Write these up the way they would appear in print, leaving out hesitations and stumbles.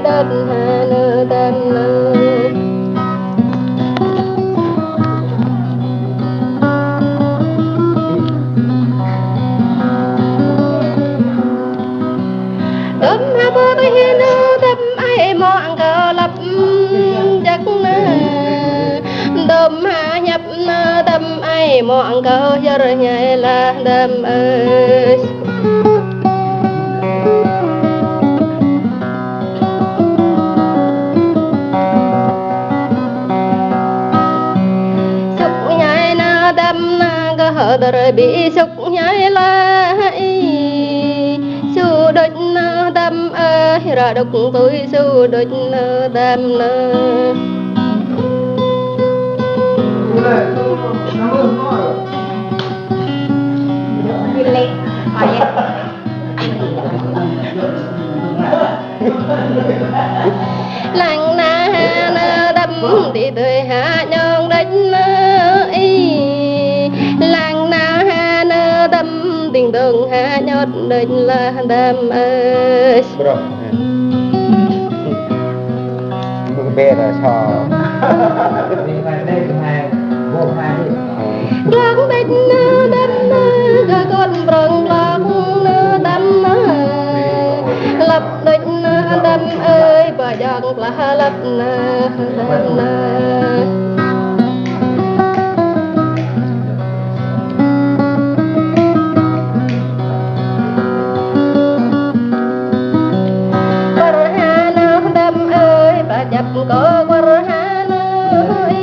đất hà nơ đam nơ đâm hà bơ tôi hiên nơ đâm ai mọn cờ lập giấc nơ đâm hà nhập nơ đâm ai mọn cờ giờ nhảy là đâm ơi đời bị sục nhảy lại su đôi đâm ơi ra đục tôi su đôi đâm nơ làng na nơ đâm thì tôi hạ nhông đánh y làng na ha nơ đâm tình đường ha nhót định là đâm ơi bê là cho làng định nơ đâm nơ gà con brong làng nơ đâm nơ lập định nơ đâm ơi bà giang là lập nơ đâm nơ nhập có quơ hà nơi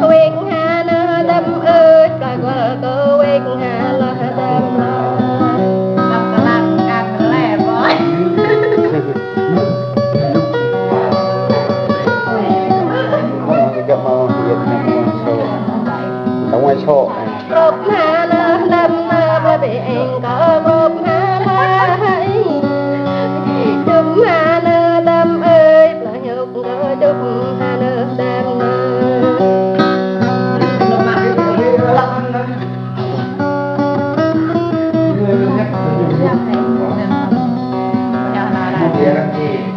quên hà nơi đâm ơi cả quơ có quên hà là đâm đâm cả lăng cả lẻ bói đóng ngoài chỗ gộp hà nơi đâm bởi vì anh có gộp hà lại đâm hà nơi đâm ơi đục hà nơ đam nơ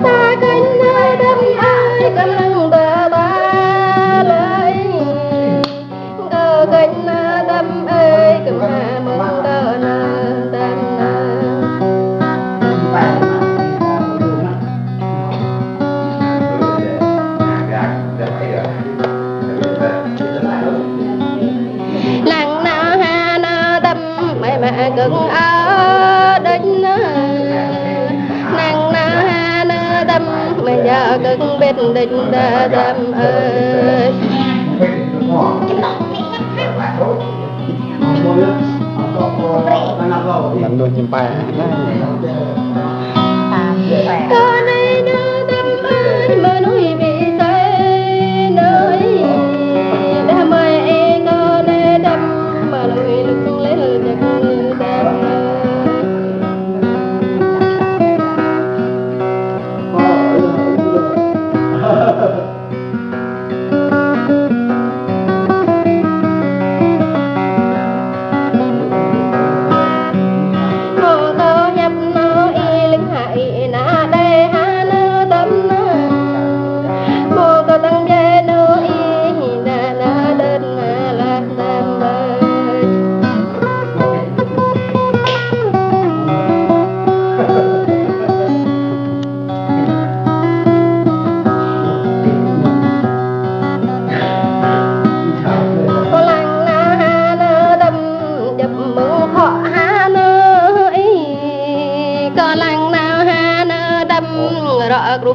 ta cánh nơi đâm ơi cầm lưng bờ ba lời cờ cánh nơi đâm ơi cầm hà mong đờ nơ đam nơ làng na ha na đâm mẹ cưng ở đinh nàng na ha na đâm mẹ giờ cưng biết đinh đa đâm ơi làm đôi chim bay con này nó đâm ơi mà nuôi bị say nơi đâm ơi con này đâm mà nuôi lực lên giấc đâm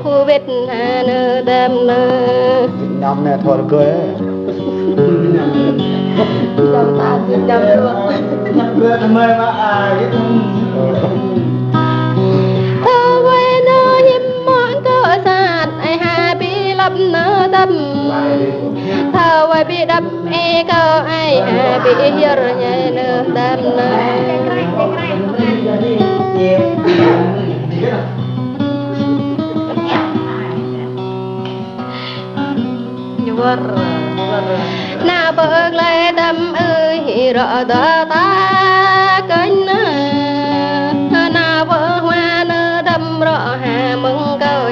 khu vết hà nơ đam nơ nhóm này thôi cười trong ta chỉ nhầm cười mời mà thơ quê nơ hiếm món cơ sạt ai hà bị lập nơ đâm thơ quê bị đập e cơ ai hà bị hiر nhảy nơ đam nơ na bơ lê đâm ơi rõ đỡ ta cánh na bơ hoa nơ đâm rõ hà mừng cầu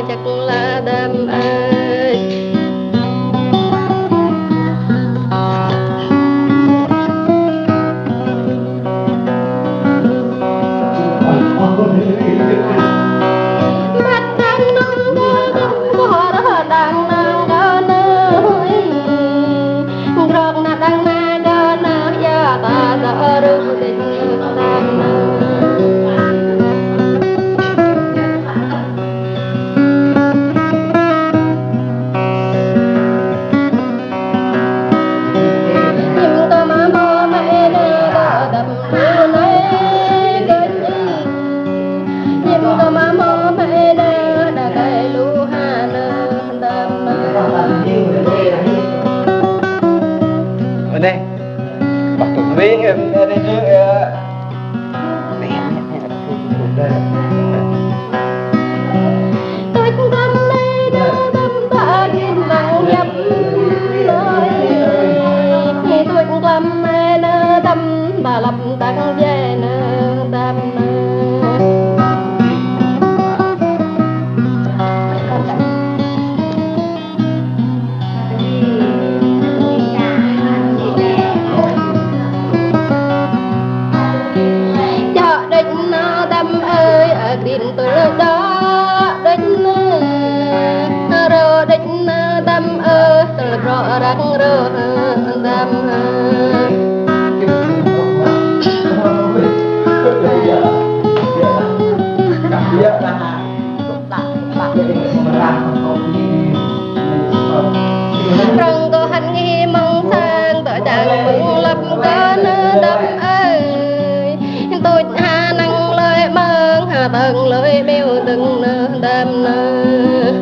tôi cũng tâm đây đâu tâm ta nhìn vào nhập nơi thì tôi cũng tâm đây đâu tâm bà lập tăng về nơi tâm cho định tâm ơi ở điện tôi đó định rồi định tâm ơi tôi rõ ràng rồi tâm răng có hành nghi mong sang tỏ chẳng mừng lập có nơi đâm ơi tôi hà năng lời mừng hà tầng lời biểu từng nơi đâm nơi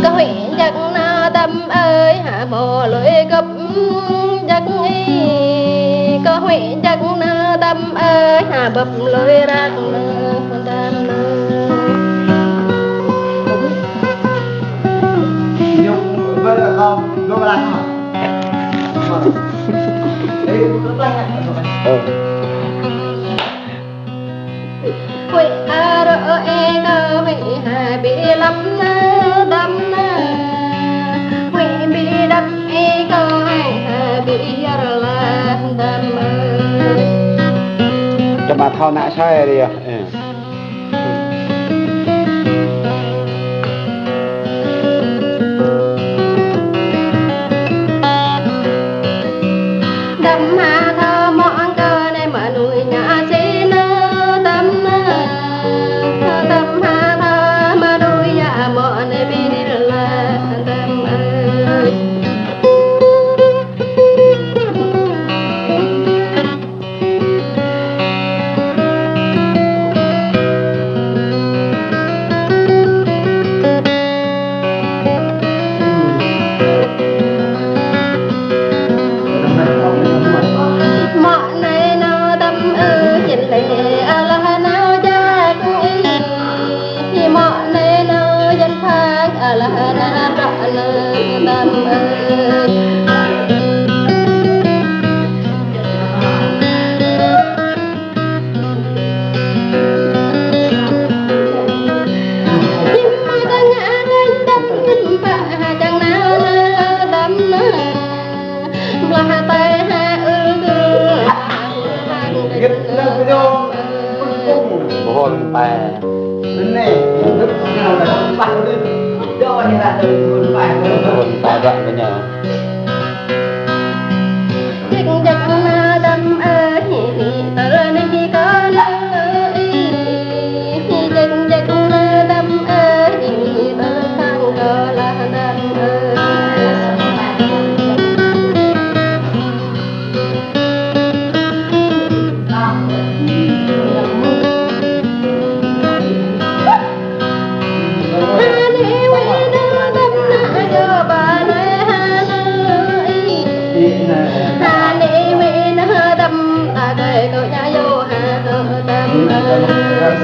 có huyện giặc na tâm ơi hạ mồ lưỡi gấp giặc y có huyện giặc na tâm ơi hạ bập lưỡi rác con tâm Nhung với là không, nó lạnh mà. Đấy, nó lạnh à? huyện a rỡ e cơ huyện hà bị lắm đâm huyện bị đâm e cơ hà bị là đâm cho bà thao nạ sai đi à. đâm hà thơ mọn cơ này mà nuôi nhà xin tâm tâm hà thơ mà nuôi nhà mọn này bị là tâm ơi mọi này nó tâm ư nhìn lệ là nó giác thì mọi này nó dân phang là nó rõ tâm ơi nhưng mà ta ngã lên tâm nhìn bà chẳng nào tâm là tay Get lên video. Bố hôn bà Bên này, lúc nào là không bắt lên. Cho như là từ người phải bố hôn bà đoạn với nhau. chiếc giặc na đâm ơi tờ nên chỉ có nơi chiếc giặc na đâm ơi tờ khang cờ là đâm ơi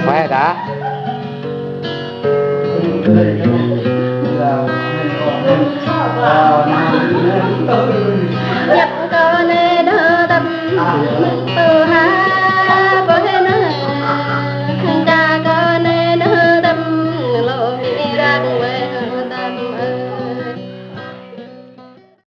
Khỏe đã. nhập cơ nê đơ tâm